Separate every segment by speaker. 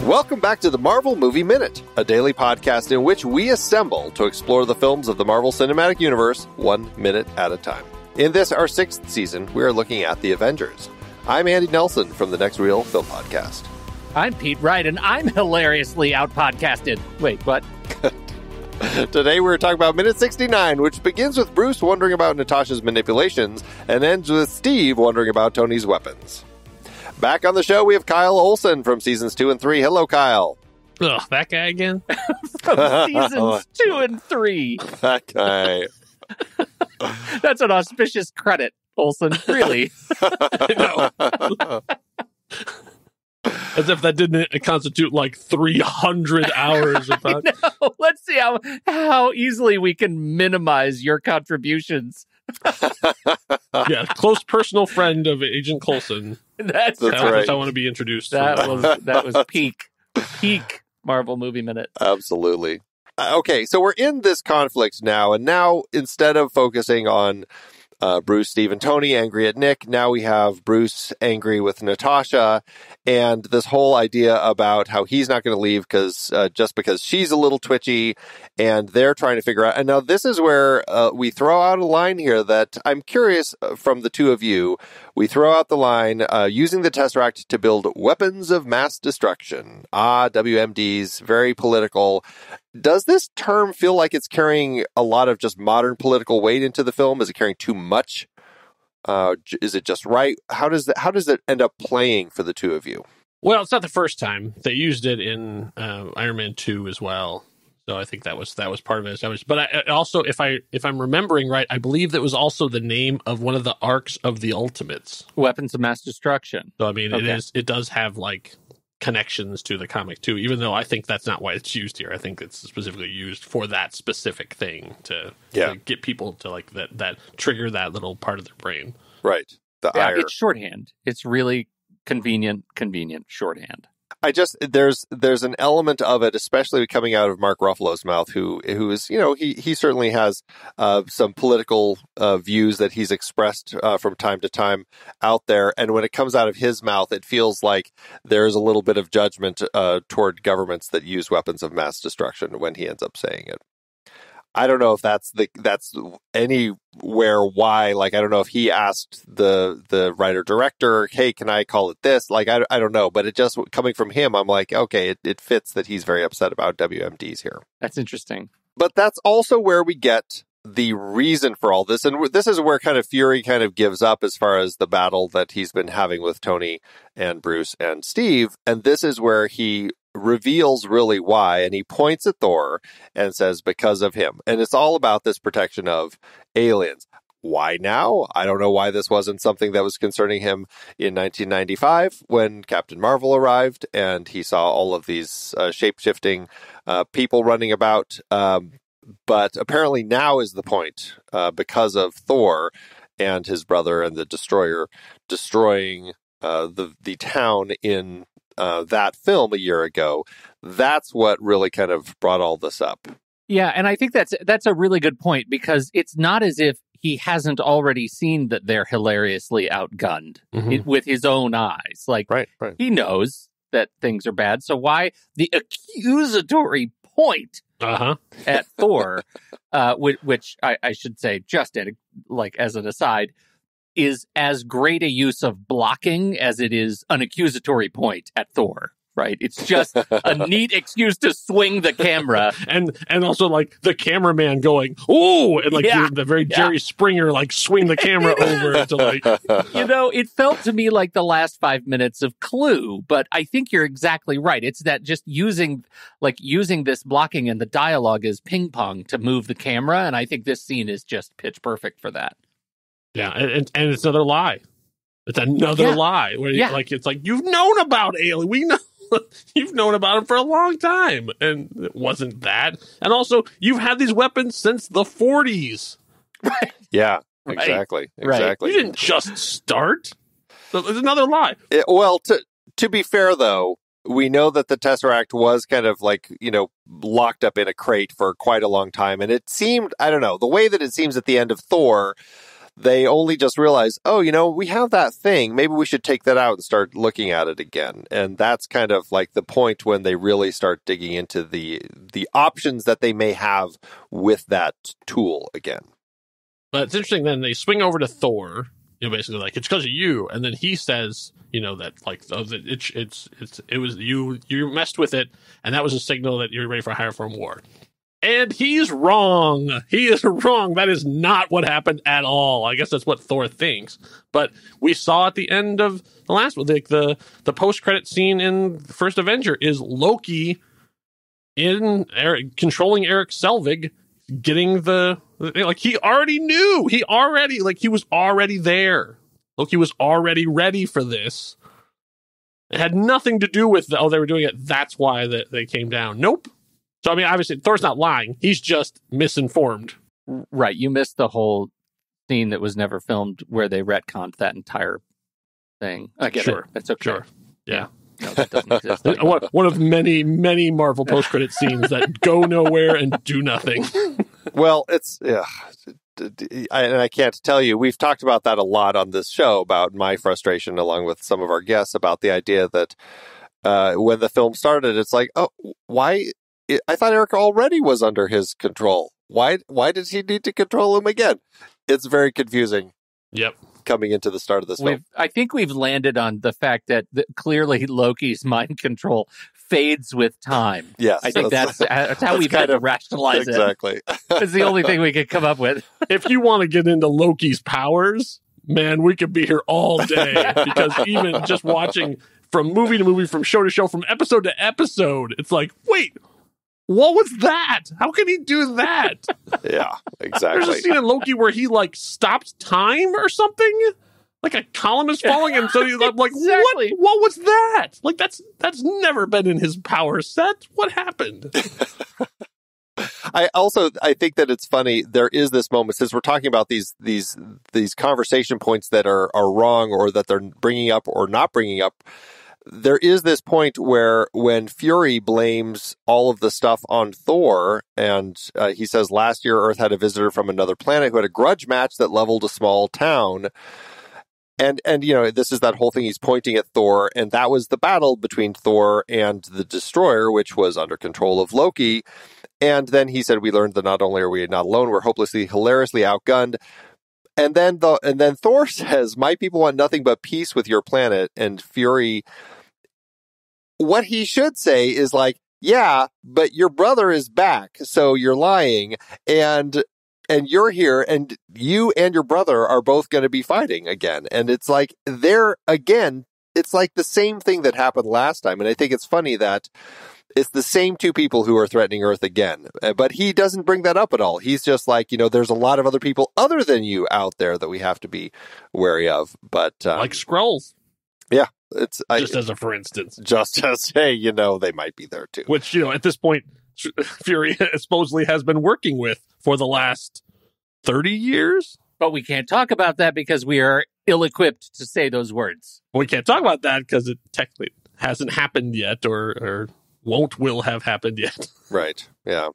Speaker 1: Welcome back to the Marvel Movie Minute, a daily podcast in which we assemble to explore the films of the Marvel Cinematic Universe 1 minute at a time. In this, our 6th season, we are looking at the Avengers. I'm Andy Nelson from the Next Reel Film Podcast.
Speaker 2: I'm Pete Wright, and I'm hilariously out-podcasted. Wait, what?
Speaker 1: Today we're talking about Minute 69, which begins with Bruce wondering about Natasha's manipulations and ends with Steve wondering about Tony's weapons. Back on the show, we have Kyle Olson from Seasons 2 and 3. Hello, Kyle.
Speaker 3: Ugh, that guy again?
Speaker 2: From Seasons 2 and 3.
Speaker 1: That guy.
Speaker 2: That's an auspicious credit, Olson. Really.
Speaker 3: As if that didn't constitute like 300 hours of that.
Speaker 2: No, let's see how easily we can minimize your contributions.
Speaker 3: Yeah, close personal friend of Agent Coulson.
Speaker 2: That's
Speaker 1: right.
Speaker 3: I want to be introduced.
Speaker 2: That was peak Marvel Movie Minute.
Speaker 1: Absolutely. Okay, so we're in this conflict now, and now instead of focusing on Bruce, Steve, and Tony angry at Nick, now we have Bruce angry with Natasha, and this whole idea about how he's not going to leave just because she's a little twitchy, and they're trying to figure out. And now this is where we throw out a line here that I'm curious from the two of you. We throw out the line, using the Tesseract to build weapons of mass destruction. WMDs, very political. Does this term feel like it's carrying a lot of just modern political weight into the film? Is it carrying too much? Is it just right? How does it end up playing for the two of you?
Speaker 3: Well, it's not the first time. They used it in Iron Man 2 as well. So I think that was part of it. But I also, if I'm remembering right, I believe that was also the name of one of the arcs of the Ultimates.
Speaker 2: Weapons of Mass Destruction.
Speaker 3: So I mean,
Speaker 2: Okay.
Speaker 3: it does have like connections to the comic too, even though I think that's not why it's used here. I think it's specifically used for that specific thing to get people to like that trigger that little part of their brain.
Speaker 1: Right. The ire.
Speaker 2: It's shorthand. It's really convenient shorthand.
Speaker 1: There's an element of it, especially coming out of Mark Ruffalo's mouth, who is, he certainly has some political views that he's expressed from time to time out there. And when it comes out of his mouth, it feels like there's a little bit of judgment toward governments that use weapons of mass destruction when he ends up saying it. I don't know if that's anywhere why. Like, I don't know if he asked the writer director, "Hey, can I call it this?" Like, I don't know, but it just coming from him, I'm like, okay, it fits that he's very upset about WMDs here.
Speaker 2: That's interesting.
Speaker 1: But that's also where we get the reason for all this, and this is where kind of Fury kind of gives up as far as the battle that he's been having with Tony and Bruce and Steve, and this is where he reveals really why, and he points at Thor and says because of him. And it's all about this protection of aliens. Why now? I don't know why this wasn't something that was concerning him in 1995 when Captain Marvel arrived and he saw all of these shape-shifting people running about. But apparently now is the point because of Thor and his brother and the Destroyer destroying the town in that film a year ago. That's what really kind of brought all this up.
Speaker 2: Yeah, and I think that's a really good point, because it's not as if he hasn't already seen that they're hilariously outgunned with his own eyes. Like,
Speaker 1: right.
Speaker 2: He knows that things are bad. So why the accusatory point at Thor, which I should say, just as an aside, is as great a use of blocking as it is an accusatory point at Thor, right? It's just a neat excuse to swing the camera.
Speaker 3: and also like the cameraman going, "Ooh," and like the very Jerry Springer, like swing the camera over to like...
Speaker 2: It felt to me like the last 5 minutes of Clue, but I think you're exactly right. It's that just using this blocking and the dialogue as ping pong to move the camera. And I think this scene is just pitch perfect for that.
Speaker 3: Yeah, and it's another lie. It's another lie. Where it's like, you've known about Alien. We know you've known about him for a long time, and it wasn't that. And also, you've had these weapons since the 40s.
Speaker 2: Right.
Speaker 1: Yeah,
Speaker 2: right.
Speaker 1: Exactly.
Speaker 2: Right.
Speaker 3: You didn't just start. So it's another lie.
Speaker 1: Well, to be fair though, we know that the Tesseract was kind of like, locked up in a crate for quite a long time, and it seemed, I don't know, the way that it seems at the end of Thor, they only just realize, oh, we have that thing. Maybe we should take that out and start looking at it again. And that's kind of like the point when they really start digging into the options that they may have with that tool again.
Speaker 3: But it's interesting. Then they swing over to Thor. Basically like, it's because of you. And then he says, that like, it was you messed with it, and that was a signal that you're ready for a higher form war. And he's wrong. He is wrong. That is not what happened at all. I guess that's what Thor thinks. But we saw at the end of the last one, the post-credit scene in the first Avenger is Loki controlling Eric Selvig, getting he already knew. He was already there. Loki was already ready for this. It had nothing to do with, they were doing it. That's why they came down. Nope. So, obviously, Thor's not lying. He's just misinformed.
Speaker 2: Right. You missed the whole scene that was never filmed where they retconned that entire thing. I get it. That's okay.
Speaker 3: Sure. Yeah.
Speaker 2: No, that doesn't exist.
Speaker 3: One of many, many Marvel post-credit scenes that go nowhere and do nothing.
Speaker 1: Well, I can't tell you. We've talked about that a lot on this show, about my frustration along with some of our guests about the idea that when the film started, it's like, oh, why... I thought Eric already was under his control. Why does he need to control him again? It's very confusing.
Speaker 3: Yep.
Speaker 1: Coming into the start of this film.
Speaker 2: I think we've landed on the fact that clearly Loki's mind control fades with time.
Speaker 1: Yes.
Speaker 2: I think that's how we've had to rationalize
Speaker 1: exactly.
Speaker 2: it. It's the only thing we could come up with.
Speaker 3: If you want to get into Loki's powers, man, we could be here all day. Because even just watching from movie to movie, from show to show, from episode to episode, it's like, wait, what was that? How can he do that?
Speaker 1: Yeah, exactly.
Speaker 3: There's a scene in Loki where he stopped time or something. Like a column is falling, and so he's like,
Speaker 2: exactly.
Speaker 3: What was that? Like that's never been in his power set. What happened?
Speaker 1: I think that it's funny. There is this moment, since we're talking about these conversation points that are wrong, or that they're bringing up or not bringing up. There is this point where when Fury blames all of the stuff on Thor, and he says last year Earth had a visitor from another planet who had a grudge match that leveled a small town. And this is that whole thing. He's pointing at Thor, and that was the battle between Thor and the Destroyer, which was under control of Loki. And then he said, we learned that not only are we not alone, we're hopelessly, hilariously outgunned. And then Thor says, my people want nothing but peace with your planet. And Fury, what he should say is like, yeah, but your brother is back, so you're lying, and you're here, and you and your brother are both going to be fighting again. And it's like, it's like the same thing that happened last time. And I think it's funny that it's the same two people who are threatening Earth again. But he doesn't bring that up at all. He's just like, there's a lot of other people other than you out there that we have to be wary of. But
Speaker 3: like Skrulls.
Speaker 1: Yeah.
Speaker 3: Just as a for instance.
Speaker 1: Just as, hey, they might be there too.
Speaker 3: Which, at this point, Fury supposedly has been working with for the last 30 years.
Speaker 2: But we can't talk about that because we are ill-equipped to say those words.
Speaker 3: We can't talk about that because it technically hasn't happened yet, or will have happened yet.
Speaker 1: Right. Yeah.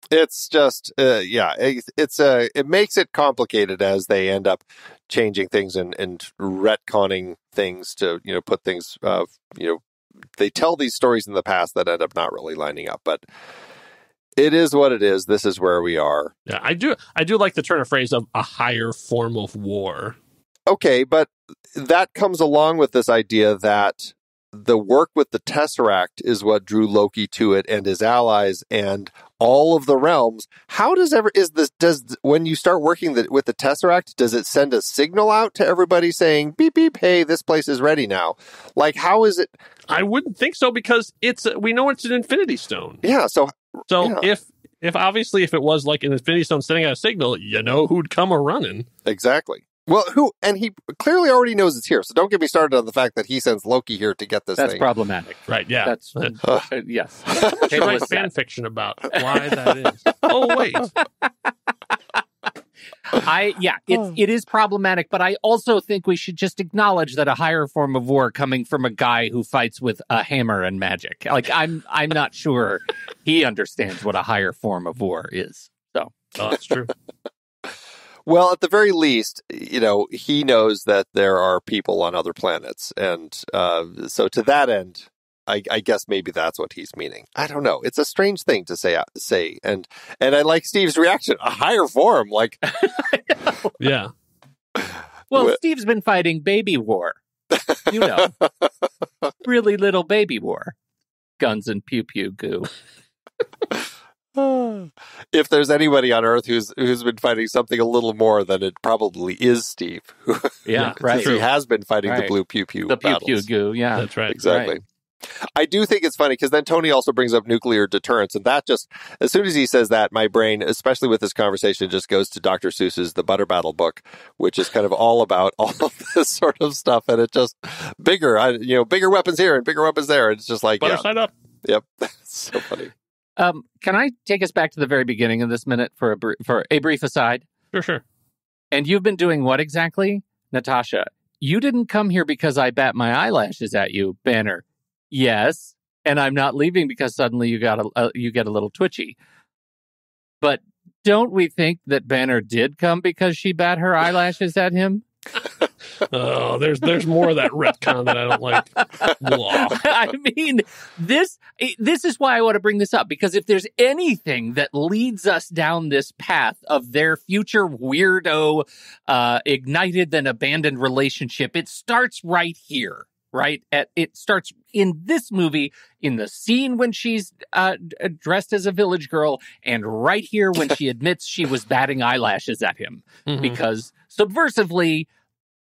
Speaker 1: It's just, it makes it complicated as they end up changing things and retconning things to, put things, they tell these stories in the past that end up not really lining up, but it is what it is. This is where we are.
Speaker 3: Yeah, I do like the turn of phrase of a higher form of war.
Speaker 1: Okay, but that comes along with this idea that the work with the Tesseract is what drew Loki to it and his allies and all of the realms. How does when you start working with the Tesseract, does it send a signal out to everybody saying, beep, beep, hey, this place is ready now? Like, how is it?
Speaker 3: I wouldn't think so, because we know it's an Infinity Stone.
Speaker 1: Yeah. So
Speaker 3: yeah. If obviously if it was like an Infinity Stone sending out a signal, who'd come a running.
Speaker 1: Exactly. Well, and he clearly already knows it's here, so don't get me started on the fact that he sends Loki here to get this thing.
Speaker 2: That's problematic.
Speaker 3: Right, yeah.
Speaker 2: That's, yes.
Speaker 3: Should write fan fiction about why that is. Oh, wait.
Speaker 2: It is problematic, but I also think we should just acknowledge that a higher form of war coming from a guy who fights with a hammer and magic. Like, I'm not sure he understands what a higher form of war is. So.
Speaker 3: Oh, that's true.
Speaker 1: Well, at the very least, he knows that there are people on other planets. And so to that end, I guess maybe that's what he's meaning. I don't know. It's a strange thing to say. And I like Steve's reaction. A higher form, like...
Speaker 3: Yeah.
Speaker 2: Well, Steve's been fighting baby war. Really little baby war. Guns and pew-pew goo.
Speaker 1: If there's anybody on Earth who's been fighting something a little more, then it probably is Steve.
Speaker 2: Yeah, right.
Speaker 1: He has been fighting the blue pew-pew battles.
Speaker 2: The pew-pew goo, yeah.
Speaker 3: That's right.
Speaker 1: Exactly.
Speaker 2: Right.
Speaker 1: I do think it's funny because then Tony also brings up nuclear deterrence, and that just, as soon as he says that, my brain, especially with this conversation, just goes to Dr. Seuss's The Butter Battle book, which is kind of all about all of this sort of stuff, and it just, bigger weapons here and bigger weapons there, and it's just like,
Speaker 3: Butter side up.
Speaker 1: Yep, that's so funny.
Speaker 2: Can I take us back to the very beginning of this minute for a brief aside?
Speaker 3: Sure.
Speaker 2: And you've been doing what exactly? Natasha, you didn't come here because I bat my eyelashes at you. Banner, yes. And I'm not leaving because suddenly you get a little twitchy. But don't we think that Banner did come because she bat her eyelashes at him?
Speaker 3: Oh, there's more of that retcon that I don't like.
Speaker 2: I mean, this is why I want to bring this up, because if there's anything that leads us down this path of their future weirdo, ignited then abandoned relationship, it starts right here, right? It starts in this movie, in the scene when she's dressed as a village girl, and right here when she admits she was batting eyelashes at him, because subversively,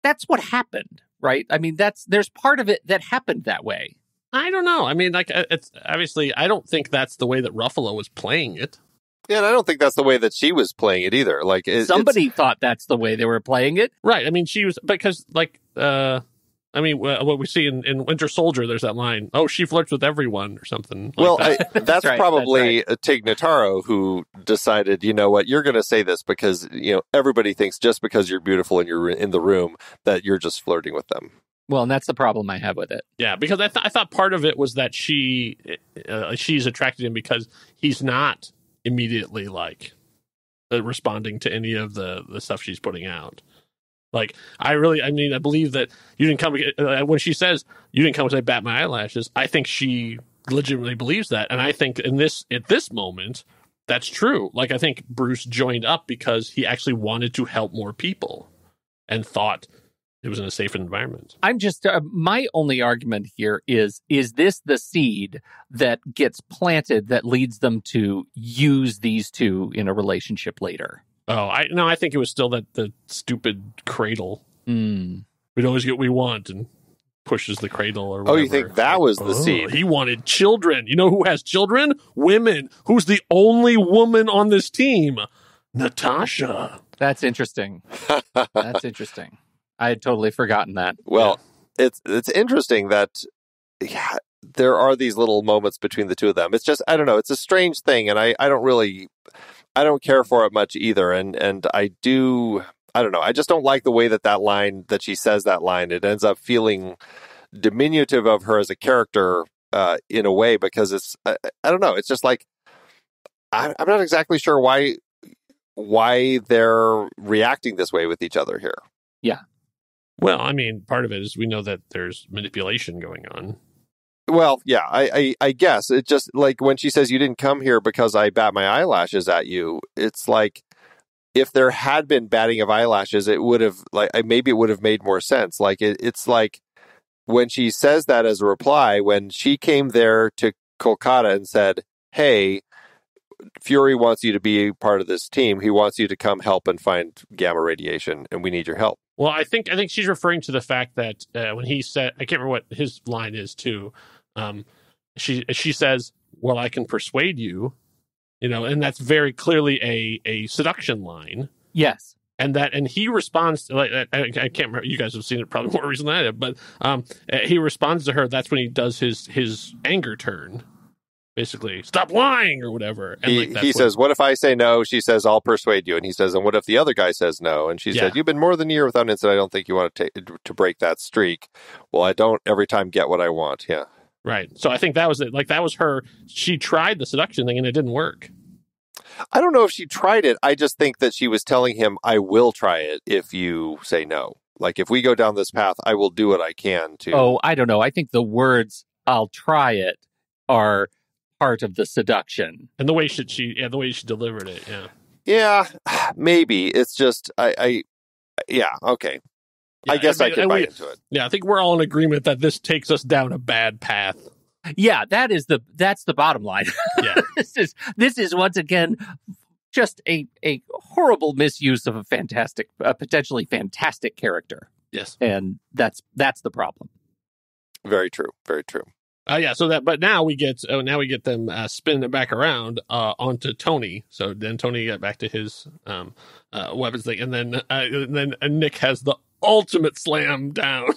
Speaker 2: that's what happened, right? I mean, there's part of it that happened that way.
Speaker 3: I don't know. I mean, like, it's obviously, I don't think that's the way that Ruffalo was playing it.
Speaker 1: Yeah, and I don't think that's the way that she was playing it either. Like,
Speaker 2: somebody thought that's the way they were playing it,
Speaker 3: right? I mean, she was, because like, what we see in Winter Soldier, there's that line, "Oh, she flirts with everyone" or something.
Speaker 1: Well,
Speaker 2: that's right,
Speaker 1: probably Tig Notaro who decided, you know what, you're going to say this because everybody thinks just because you're beautiful and you're in the room that you're just flirting with them.
Speaker 2: Well, and that's the problem I have with it.
Speaker 3: Yeah, because I thought part of it was that she's attracted him because he's not immediately like responding to any of the stuff she's putting out. Like, I believe that you didn't come, when she says, you didn't come because I bat my eyelashes, I think she legitimately believes that. And I think at this moment, that's true. Like, I think Bruce joined up because he actually wanted to help more people and thought it was in a safe environment.
Speaker 2: I'm just, my only argument here is this the seed that gets planted that leads them to use these two in a relationship later?
Speaker 3: Oh, I think it was still the stupid cradle.
Speaker 2: Mm.
Speaker 3: We'd always get what we want and pushes the cradle or whatever.
Speaker 1: Oh, you think that was the seed?
Speaker 3: He wanted children. You know who has children? Women. Who's the only woman on this team? Natasha.
Speaker 2: That's interesting. That's interesting. I had totally forgotten that.
Speaker 1: Well, it's interesting that, there are these little moments between the two of them. It's just, I don't know, it's a strange thing, and I don't care for it much either. And I don't know. I just don't like the way that line, that she says that line, it ends up feeling diminutive of her as a character in a way, because it's, I don't know. It's just like, I'm not exactly sure why they're reacting this way with each other here.
Speaker 2: Yeah.
Speaker 3: Well, I mean, part of it is we know that there's manipulation going on.
Speaker 1: Well, yeah, I guess. It's just like when she says, you didn't come here because I bat my eyelashes at you. It's like, if there had been batting of eyelashes, it would have, like, maybe it would have made more sense. Like, it's like when she says that as a reply, when she came there to Kolkata and said, hey, Fury wants you to be part of this team. He wants you to come help and find gamma radiation, and we need your help.
Speaker 3: Well, I think she's referring to the fact that when he said, I can't remember what his line is too. She says, well, I can persuade you, and that's very clearly a seduction line.
Speaker 2: Yes.
Speaker 3: And he responds to, like, I can't remember, you guys have seen it probably more recently than I have, but he responds to her. That's when he does his anger turn. Basically, stop lying or whatever. And
Speaker 1: he says, what if I say no? She says, I'll persuade you. And he says, and what if the other guy says no? And she said, you've been more than a year without an incident. I don't think you want to break that streak. Well, I don't every time get what I want. Yeah.
Speaker 3: Right. So I think that was it. Like, that was her. She tried the seduction thing and it didn't work.
Speaker 1: I don't know if she tried it. I just think that she was telling him, I will try it if you say no. Like, if we go down this path, I will do what I can to...
Speaker 2: Oh, I don't know. I think the words, I'll try it, are part of the seduction.
Speaker 3: And the way she delivered it, yeah.
Speaker 1: Yeah, maybe. It's just, yeah, okay. Yeah, I guess I could buy into it.
Speaker 3: Yeah, I think we're all in agreement that this takes us down a bad path.
Speaker 2: Yeah, that's the bottom line.
Speaker 3: Yeah.
Speaker 2: This is once again just a horrible misuse of a potentially fantastic character.
Speaker 3: Yes.
Speaker 2: And that's the problem.
Speaker 1: Very true. Very true.
Speaker 3: But now we get them spinning it back around onto Tony. So then Tony got back to his weapons thing, and then Nick has the ultimate slam down.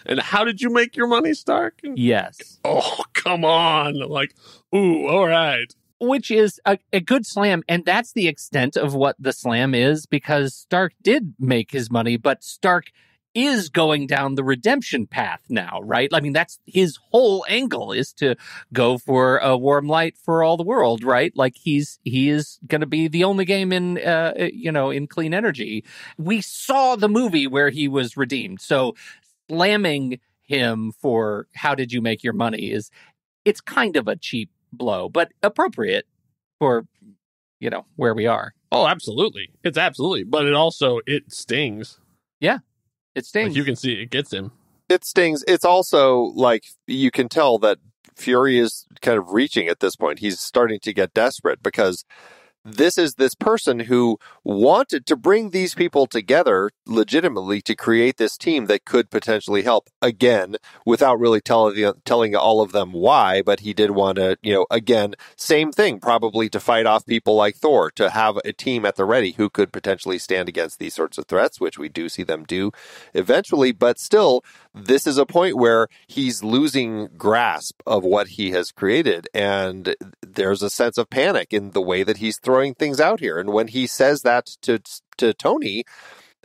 Speaker 3: And how did you make your money, Stark?
Speaker 2: Yes.
Speaker 3: Oh, come on! Like, ooh, all right.
Speaker 2: Which is a good slam, and that's the extent of what the slam is, because Stark did make his money, but Stark is going down the redemption path now, right? I mean, that's his whole angle, is to go for a warm light for all the world, right? Like, he is going to be the only game in in clean energy. We saw the movie where he was redeemed, so slamming him for how did you make your money it's kind of a cheap blow, but appropriate for where we are.
Speaker 3: Oh, absolutely. It's absolutely, but it stings.
Speaker 2: Yeah. It stings.
Speaker 3: Like, you can see it gets him.
Speaker 1: It stings. It's also like you can tell that Fury is kind of reaching at this point. He's starting to get desperate because this is this person who wanted to bring these people together legitimately to create this team that could potentially help, again, without really telling all of them why, but he did want to, again, same thing, probably to fight off people like Thor, to have a team at the ready who could potentially stand against these sorts of threats, which we do see them do eventually, but still, this is a point where he's losing grasp of what he has created, and there's a sense of panic in the way that he's throwing things out here. And when he says that to Tony,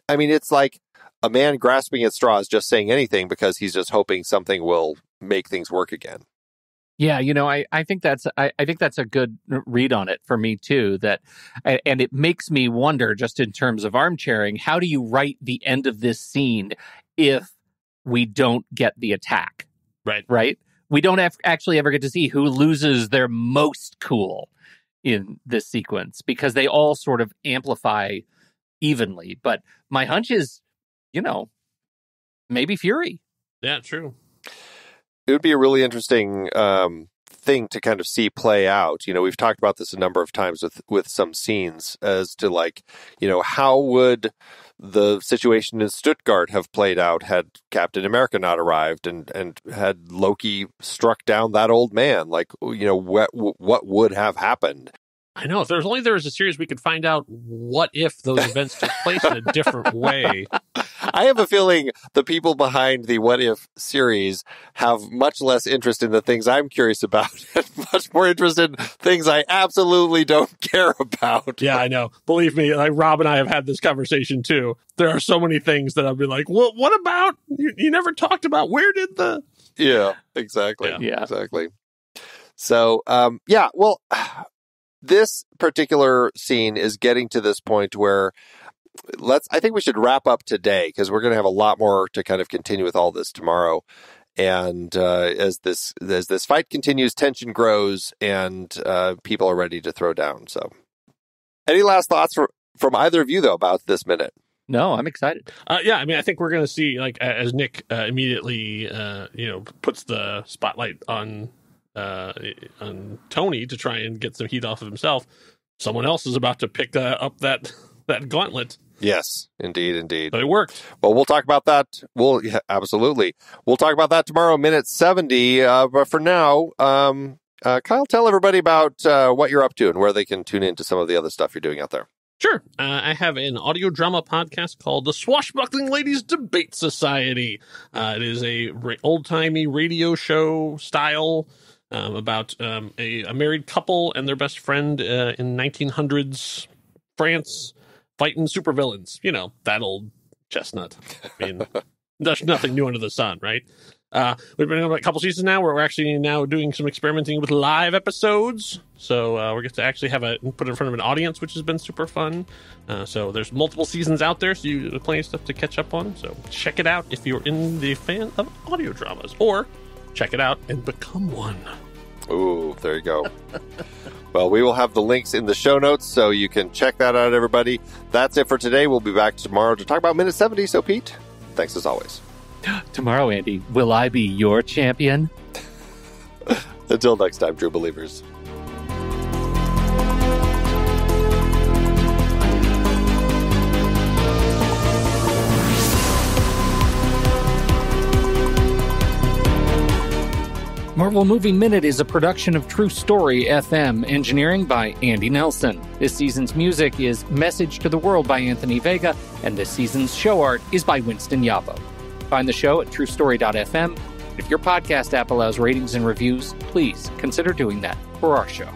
Speaker 1: I mean, it's like a man grasping at straws, just saying anything because he's just hoping something will make things work again.
Speaker 2: Yeah, I think that's a good read on it for me too. And it makes me wonder, just in terms of armchairing, how do you write the end of this scene if we don't get the attack? Right. We don't actually ever get to see who loses their most cool in this sequence, because they all sort of amplify evenly. But my hunch is, maybe Fury.
Speaker 3: Yeah, true.
Speaker 1: It would be a really interesting thing to kind of see play out. We've talked about this a number of times with some scenes as to how would the situation in Stuttgart have played out had Captain America not arrived and had Loki struck down that old man? Like, what would have happened?
Speaker 3: I know. If there was a series, we could find out what if those events took place in a different way.
Speaker 1: I have a feeling the people behind the What If series have much less interest in the things I'm curious about and much more interest in things I absolutely don't care about.
Speaker 3: Yeah, I know. Believe me, like Rob and I have had this conversation too. There are so many things that I'll be like, well, what about, you never talked about, where did the...
Speaker 1: Yeah, exactly.
Speaker 2: Yeah.
Speaker 1: Exactly. So, well, this particular scene is getting to this point where I think we should wrap up today, because we're going to have a lot more to kind of continue with all this tomorrow. And as this fight continues, tension grows, and people are ready to throw down. So, any last thoughts from either of you, though, about this minute?
Speaker 2: No, I'm excited.
Speaker 3: Yeah, I mean, I think we're going to see, like, as Nick immediately, puts the spotlight on Tony to try and get some heat off of himself. Someone else is about to pick up that gauntlet.
Speaker 1: Yes, indeed.
Speaker 3: But it worked.
Speaker 1: Well, we'll talk about that. Absolutely. We'll talk about that tomorrow, minute 70. But for now, Kyle, tell everybody about what you're up to and where they can tune into some of the other stuff you're doing out there.
Speaker 3: Sure. I have an audio drama podcast called The Swashbuckling Ladies Debate Society. It is a old-timey radio show style about a married couple and their best friend in 1900s France fighting supervillains. That old chestnut. I mean, there's nothing new under the sun, right? We've been on a couple seasons now where we're actually now doing some experimenting with live episodes. So we're going to actually put it in front of an audience, which has been super fun. So there's multiple seasons out there, so there's plenty of stuff to catch up on. So check it out if you're in the fan of audio dramas, or check it out and become one.
Speaker 1: Ooh, there you go. Well, we will have the links in the show notes, so you can check that out, everybody. That's it for today. We'll be back tomorrow to talk about Minute 70. So, Pete, thanks as always.
Speaker 2: Tomorrow, Andy, will I be your champion?
Speaker 1: Until next time, true believers.
Speaker 2: Marvel Movie Minute is a production of True Story FM, engineering by Andy Nelson. This season's music is Message to the World by Anthony Vega, and this season's show art is by Winston Yabo. Find the show at truestory.fm. If your podcast app allows ratings and reviews, please consider doing that for our show.